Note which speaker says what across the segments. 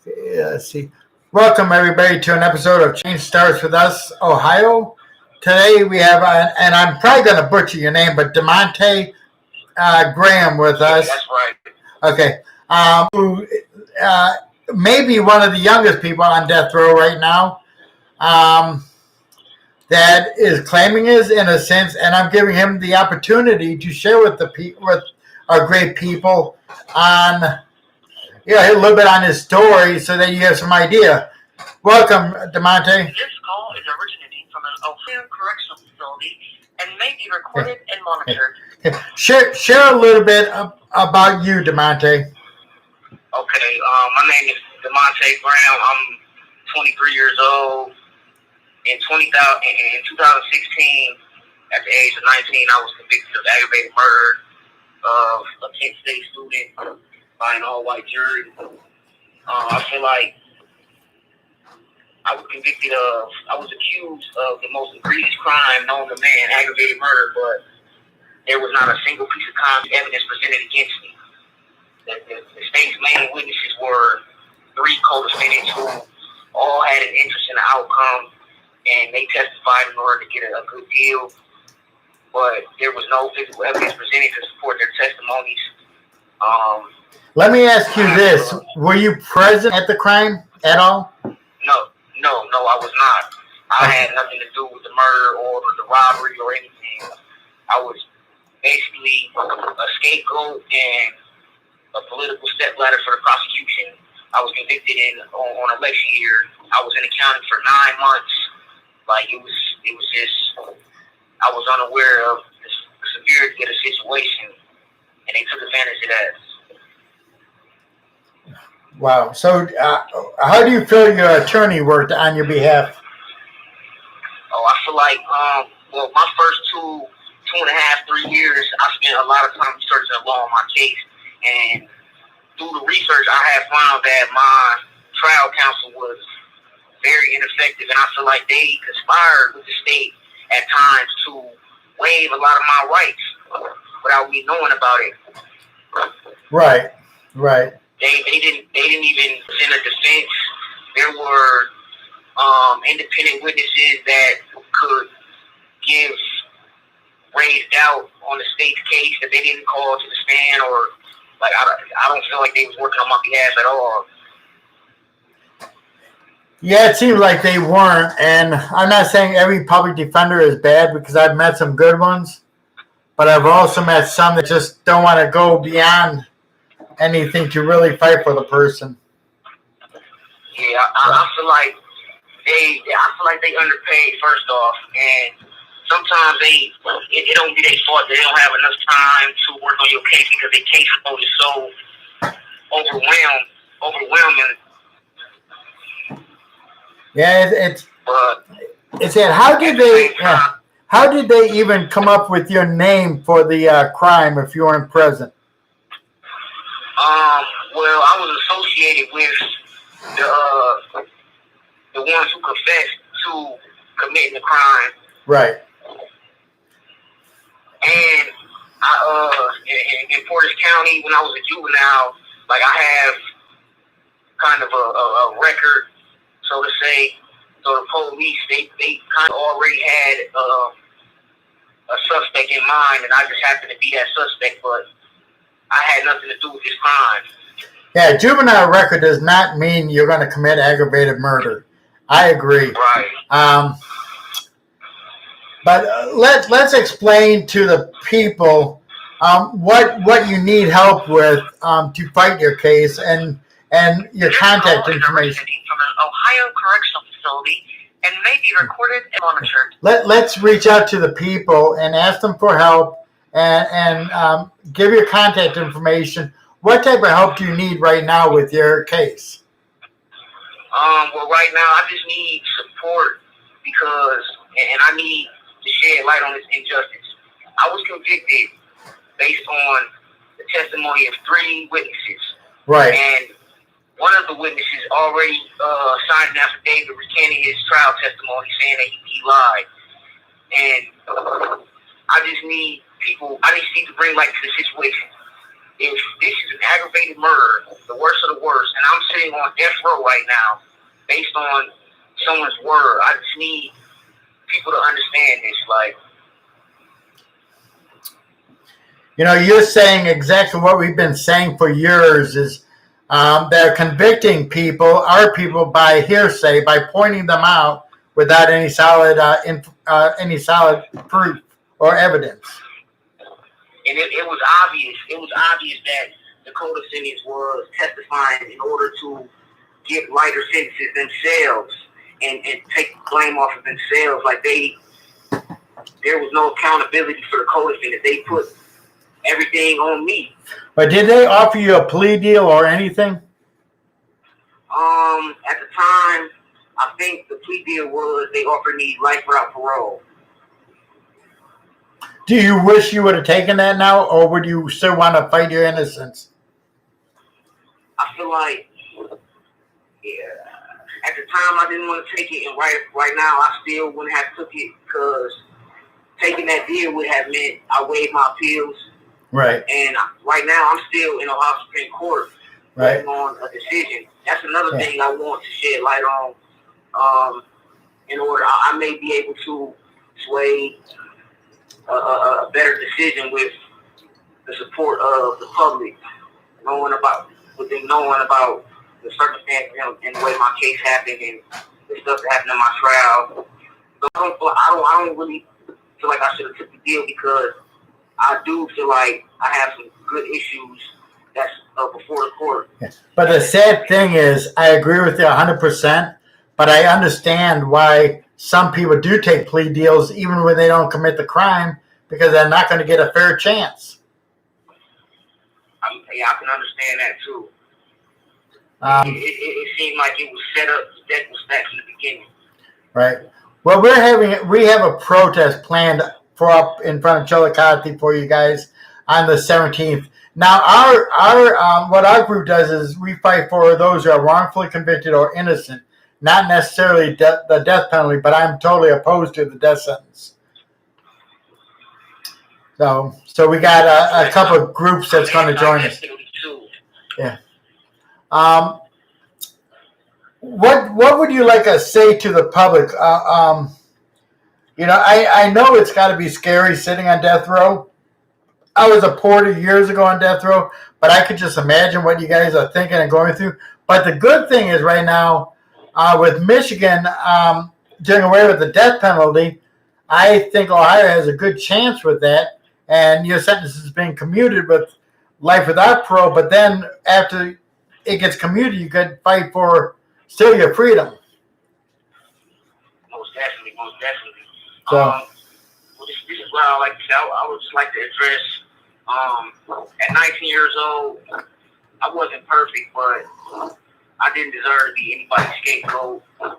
Speaker 1: Let's see. Welcome everybody to an episode of Change Starts With Us, Ohio. Today we have, and I'm probably going to butcher your name, but Damantae Graham with us.
Speaker 2: That's right.
Speaker 1: Okay. Who may be one of the youngest people on death row right now. That is claiming his innocence, and I'm giving him the opportunity to share with with our great people on a little bit on his story, so that you have some idea. Welcome, Damantae.
Speaker 2: This call is originating from an Ohio correctional facility and may be recorded and monitored.
Speaker 1: Share a little bit about you, Damantae.
Speaker 2: Okay, my name is Damantae Graham. I'm 23 years old. In 2016, at the age of 19, I was convicted of aggravated murder of a Kent State student by an all-white jury. I feel like I was accused of the most egregious crime known to man, aggravated murder, but there was not a single piece of evidence presented against me. The state's main witnesses were three co-defendants who all had an interest in the outcome, and they testified in order to get a good deal, but there was no physical evidence presented to support their testimonies.
Speaker 1: Let me ask you this. Were you present at the crime at all?
Speaker 2: No, I was not. I had nothing to do with the murder or the robbery or anything. I was basically a scapegoat and a political stepladder for the prosecution. I was convicted on election year. I was in accounting for 9 months. Like, it was just, I was unaware of the severity of the situation, and they took advantage of that.
Speaker 1: Wow. So, how do you feel your attorney worked on your behalf?
Speaker 2: Oh, I feel like, my first 2.5, 3 years, I spent a lot of time researching the law on my case, and through the research, I have found that my trial counsel was very ineffective, and I feel like they conspired with the state at times to waive a lot of my rights without me knowing about it.
Speaker 1: Right.
Speaker 2: They didn't even send a defense. There were independent witnesses that could raise doubt on the state's case that they didn't call to the stand, or like I don't feel like they was working on my behalf at all.
Speaker 1: Yeah, it seems like they weren't, and I'm not saying every public defender is bad, because I've met some good ones, but I've also met some that just don't want to go beyond anything to really fight for the person.
Speaker 2: Yeah, I feel like they underpaid, first off, and sometimes it don't be their fault. They don't have enough time to work on your case because their caseload is so overwhelming.
Speaker 1: Yeah, it's that. How did they even come up with your name for the crime if you weren't present?
Speaker 2: Well, I was associated with the ones who confessed to committing the crime.
Speaker 1: Right.
Speaker 2: And in Portage County, when I was a juvenile, like, I have kind of a record, so to say. So the police, they kind of already had a suspect in mind, and I just happened to be that suspect, but I had nothing to do with this crime.
Speaker 1: Yeah, juvenile record does not mean you're going to commit aggravated murder. I agree.
Speaker 2: Right.
Speaker 1: But let's explain to the people what you need help with to fight your case, and your contact information.
Speaker 2: From an Ohio correctional facility and may be recorded and monitored.
Speaker 1: Let's reach out to the people and ask them for help, and give your contact information. What type of help do you need right now with your case?
Speaker 2: Well, right now I just need support because I need to shed light on this injustice. I was convicted based on the testimony of 3 witnesses.
Speaker 1: Right.
Speaker 2: And one of the witnesses already signed an affidavit recanting his trial testimony, saying that he lied. And I just need to bring light to the situation. if this is an aggravated murder, the worst of the worst, and I'm sitting on death row right now, based on someone's word, I just need people to understand this. Like,
Speaker 1: you're saying exactly what we've been saying for years is they're convicting our people by hearsay, by pointing them out without any solid proof or evidence.
Speaker 2: And it was obvious. It was obvious that the co-defendants was testifying in order to get lighter sentences themselves and take blame off of themselves. Like there was no accountability for the co-defendants. They put everything on me.
Speaker 1: But did they offer you a plea deal or anything?
Speaker 2: At the time, I think the plea deal was they offered me life without parole.
Speaker 1: Do you wish you would have taken that now, or would you still want to fight your innocence?
Speaker 2: I feel like, at the time I didn't want to take it, and right now I still wouldn't have took it because taking that deal would have meant I waived my appeals.
Speaker 1: Right.
Speaker 2: And right now I'm still in Ohio Supreme Court waiting on a decision. That's another thing I want to shed light on. In order, I may be able to sway a better decision with the support of the public, knowing about the circumstances and the way my case happened and the stuff that happened in my trial. So I don't really feel like I should have took the deal because I do feel like I have some good issues that's before the court.
Speaker 1: But the sad thing is, I agree with you 100%, but I understand why some people do take plea deals even when they don't commit the crime because they're not going to get a fair chance.
Speaker 2: I can understand that too. It seemed like it was set up, that was back from the beginning.
Speaker 1: Right. Well, we have a protest planned for up in front of Chillicothe for you guys on the 17th. Now, what our group does is we fight for those who are wrongfully convicted or innocent, not necessarily the death penalty, but I'm totally opposed to the death sentence. So we got a couple of groups that's going to join us. Yeah. What would you like to say to the public? I know it's got to be scary sitting on death row. I was a porter years ago on death row, but I could just imagine what you guys are thinking and going through. But the good thing is right now, with Michigan doing away with the death penalty, I think Ohio has a good chance with that. And your sentence is being commuted with life without parole. But then after it gets commuted, you could fight for still your freedom.
Speaker 2: Most definitely.
Speaker 1: So,
Speaker 2: well, this is what I like to say. I would just like to address, at 19 years old, I wasn't perfect, but I didn't deserve to be anybody's scapegoat. I'm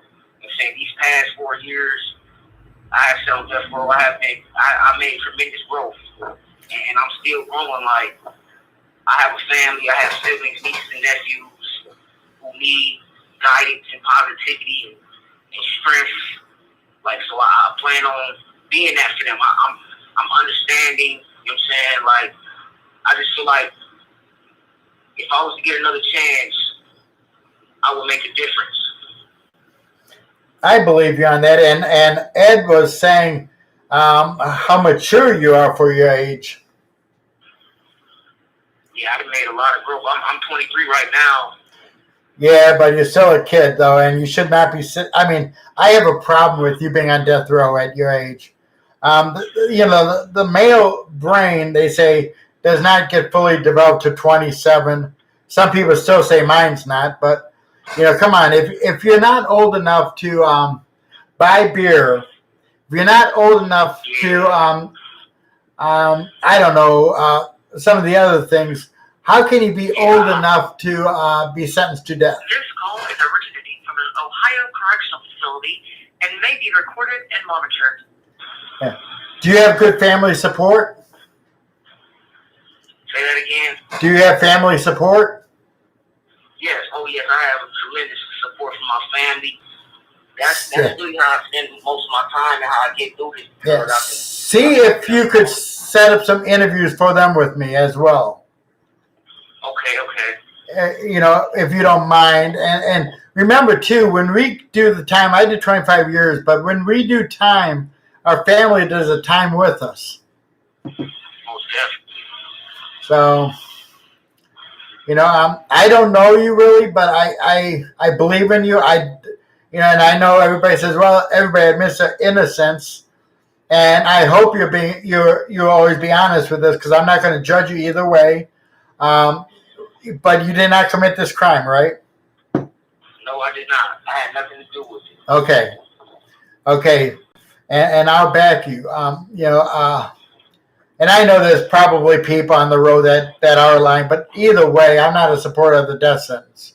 Speaker 2: saying these past 4 years, I have sat on death row. I made tremendous growth, and I'm still growing. Like, I have a family, I have siblings, nieces and nephews who need guidance and positivity and strength. Like, so I plan on being that for them. I'm understanding, you know what I'm saying? Like, I just feel like if I was to get another chance, I would make a difference.
Speaker 1: I believe you on that. And Ed was saying how mature you are for your age.
Speaker 2: Yeah, I've made a lot of growth. I'm 23 right now.
Speaker 1: Yeah, but you're still a kid, though, and you should not be. I mean, I have a problem with you being on death row at your age. The male brain, they say, does not get fully developed to 27. Some people still say mine's not, but come on. If you're not old enough to buy beer, if you're not old enough to, I don't know, some of the other things. How can you be old enough to be sentenced to death?
Speaker 3: This call is originating from an Ohio correctional facility and may be recorded and monitored.
Speaker 1: Yeah. Do you have good family support?
Speaker 2: Say that again.
Speaker 1: Do you have family support?
Speaker 2: Yes. Oh, yes. I have tremendous support from my family. That's really how I spend most of my time and how I get through this.
Speaker 1: Yeah. See if you could set up some interviews for them with me as well.
Speaker 2: Okay.
Speaker 1: If you don't mind. And remember, too, when we do the time, I did 25 years, but when we do time, our family does a time with us.
Speaker 2: Most definitely.
Speaker 1: So, I don't know you really, but I believe in you. And I know everybody says, well, everybody admits their innocence. And I hope you'll always be honest with this, because I'm not going to judge you either way. But you did not commit this crime, right?
Speaker 2: No, I did not. I had nothing to do with it.
Speaker 1: Okay, and I'll back you. And I know there's probably people on the road that are lying, but either way, I'm not a supporter of the death sentence.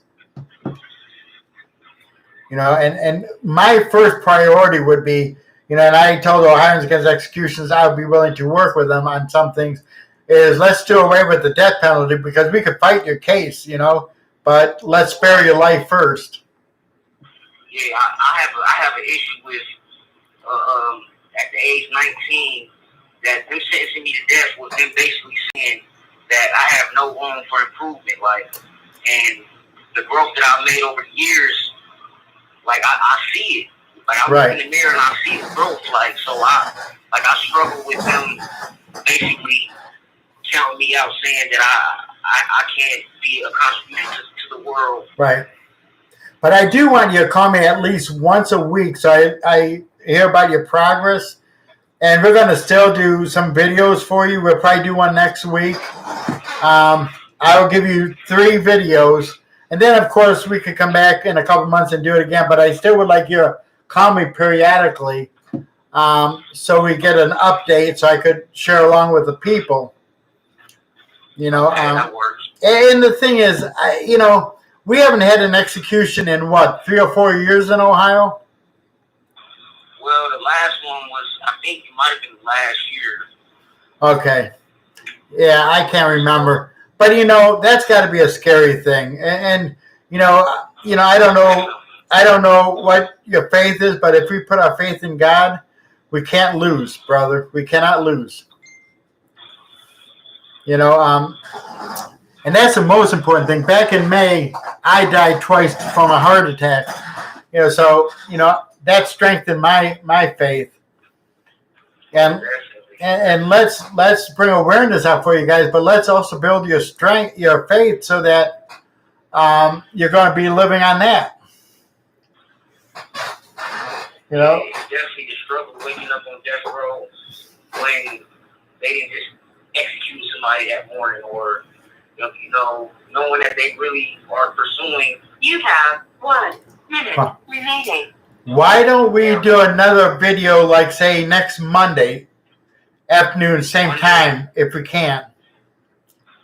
Speaker 1: And my first priority would be, and I told Ohioans Against Executions I would be willing to work with them on some things, is let's do away with the death penalty, because we could fight your case, but let's spare your life first.
Speaker 2: Yeah, I have an issue with at the age 19 that them sentencing me to death was them basically saying that I have no room for improvement, and the growth that I've made over the years, I see it. I look in the mirror and I see the growth, so I struggle with them basically counting me out, saying that I can't be a contribution to the world.
Speaker 1: Right. But I do want you to call me at least once a week, so I hear about your progress. And we're going to still do some videos for you. We'll probably do one next week. I will give you 3 videos. And then, of course, we could come back in a couple months and do it again. But I still would like you to call me periodically, so we get an update, so I could share along with the people.
Speaker 2: That works.
Speaker 1: And the thing is, we haven't had an execution in 3 or 4 years in Ohio?
Speaker 2: Well, the last one was, I think it might have been last year.
Speaker 1: Okay. Yeah, I can't remember. But, that's got to be a scary thing. And I don't know what your faith is, but if we put our faith in God, we can't lose, brother. We cannot lose. And that's the most important thing. Back in May, I died twice from a heart attack. So that strengthened my faith. And let's bring awareness out for you guys, but let's also build your strength, your faith, so that you're going to be living on that.
Speaker 2: It's definitely the struggle waking up on death row when they didn't just execute somebody that morning, or knowing that they really are pursuing.
Speaker 3: You have 1 minute remaining.
Speaker 1: Why don't we do another video, say next Monday afternoon, same time, if we can?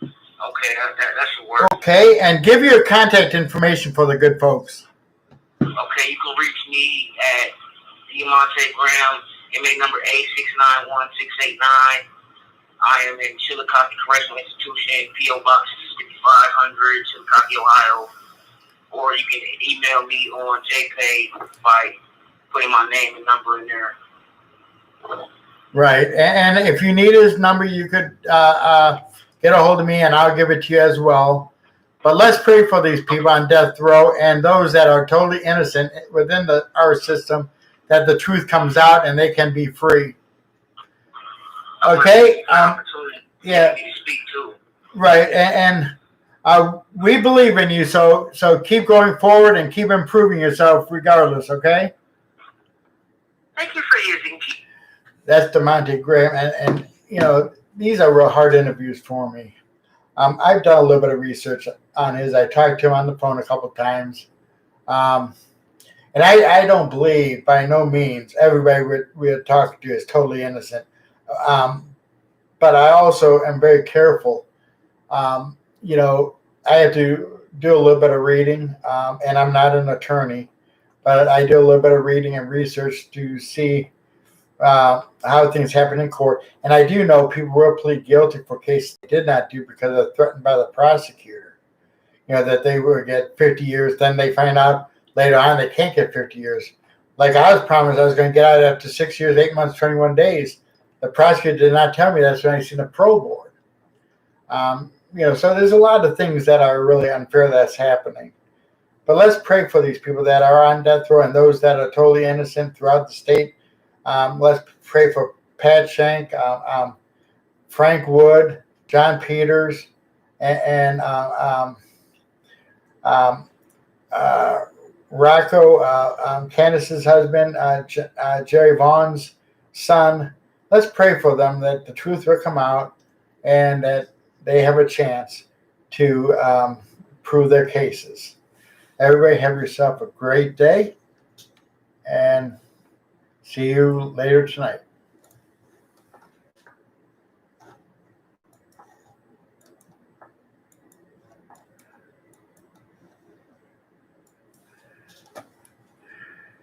Speaker 2: Okay, that should work.
Speaker 1: Okay, and give your contact information for the good folks.
Speaker 2: Okay, you can reach me at Damantae Graham, MA number A691689. I am in Chillicothe Correctional Institution, P.O. Box 5500, Chillicothe, Ohio. Or you can email me on JPay by putting my name and number in there.
Speaker 1: Right, and if you need his number, you could get a hold of me, and I'll give it to you as well. But let's pray for these people on death row and those that are totally innocent within our system, that the truth comes out and they can be free. Okay? Yeah. Right, and we believe in you, so keep going forward and keep improving yourself regardless, okay?
Speaker 3: Thank you for using.
Speaker 1: That's Damantae Graham, and these are real hard interviews for me. I've done a little bit of research on his. I talked to him on the phone a couple times. And I don't believe, by no means, everybody we're talking to is totally innocent. But I also am very careful. I have to do a little bit of reading, and I'm not an attorney, but I do a little bit of reading and research to see how things happen in court. And I do know people will plead guilty for cases they did not do because they're threatened by the prosecutor, that they will get 50 years. Then they find out later on they can't get 50 years. Like I was promised I was going to get out after 6 years, 8 months, 21 days. The prosecutor did not tell me that's when I seen the parole board. so there's a lot of things that are really unfair that's happening. But let's pray for these people that are on death row and those that are totally innocent throughout the state. Let's pray for Pat Shank, Frank Wood, John Peters, and Rocco, Candace's husband, Jerry Vaughn's son. Let's pray for them that the truth will come out and that they have a chance to prove their cases. Everybody have yourself a great day and see you later tonight.